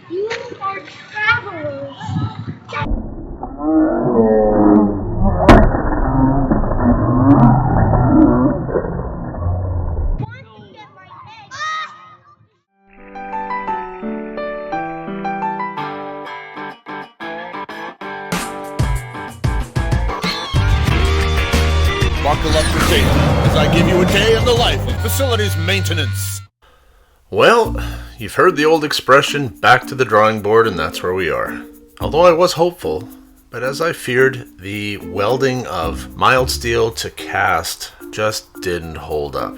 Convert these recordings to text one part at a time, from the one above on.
You are travelers. Buckle up your seat as I give you a day in the life of facilities maintenance. Well, you've heard the old expression, back to the drawing board, and that's where we are. Although I was hopeful, but as I feared, the welding of mild steel to cast just didn't hold up.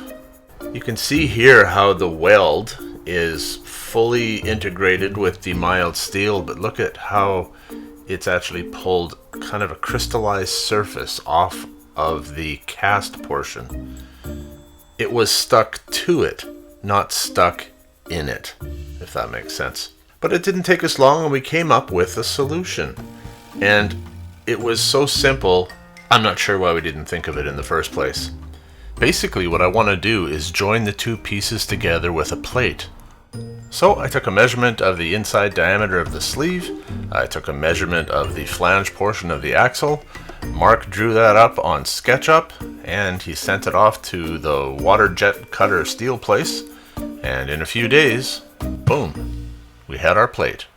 You can see here how the weld is fully integrated with the mild steel, but look at how it's actually pulled kind of a crystallized surface off of the cast portion. It was stuck to it, not stuck in it, if that makes sense. But it didn't take us long and we came up with a solution. And it was so simple, I'm not sure why we didn't think of it in the first place. Basically what I want to do is join the two pieces together with a plate. So I took a measurement of the inside diameter of the sleeve, I took a measurement of the flange portion of the axle, Mark drew that up on SketchUp, and he sent it off to the water jet cutter steel place, and in a few days, boom, we had our plate.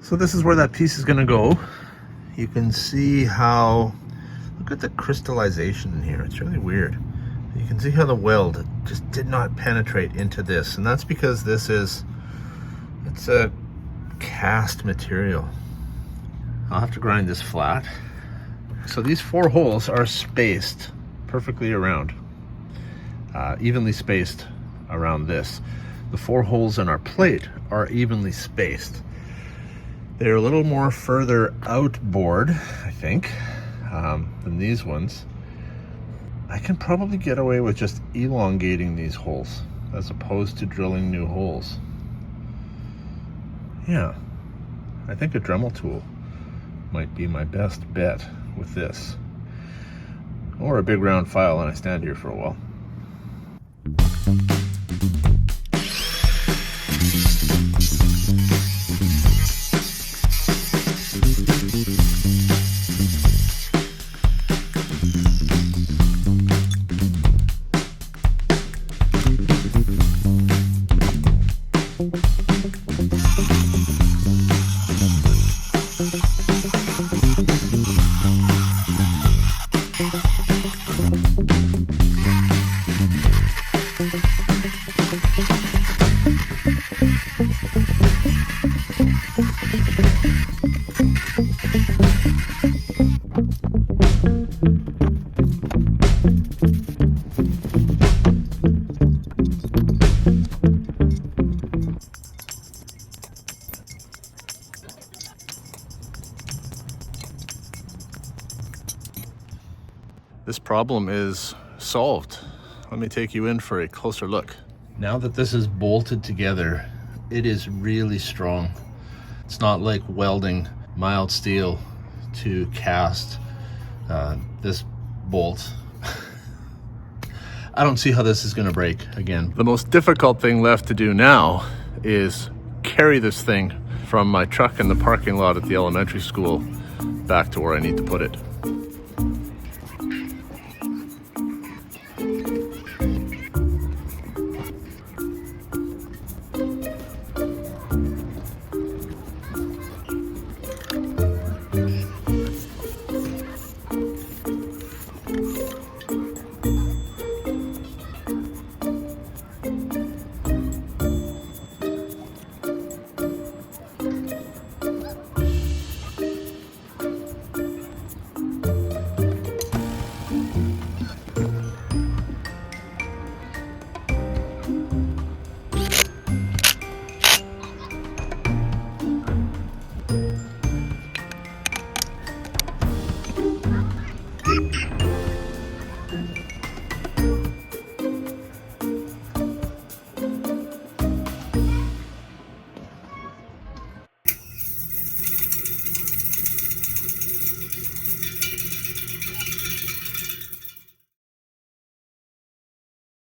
So this is where that piece is going to go. You can see how, look at the crystallization in here. It's really weird. You can see how the weld just did not penetrate into this. And that's because it's a cast material. I'll have to grind this flat. So these 4 holes are spaced perfectly around, evenly spaced around this. The 4 holes in our plate are evenly spaced. They're a little more further outboard, I think, than these ones. I can probably get away with just elongating these holes as opposed to drilling new holes. Yeah, I think a Dremel tool might be my best bet with this. Or a big round file and I stand here for a while. This problem is solved. Let me take you in for a closer look. Now that this is bolted together, it is really strong. It's not like welding mild steel to cast this bolt. I don't see how this is gonna break again. The most difficult thing left to do now is carry this thing from my truck in the parking lot at the elementary school back to where I need to put it.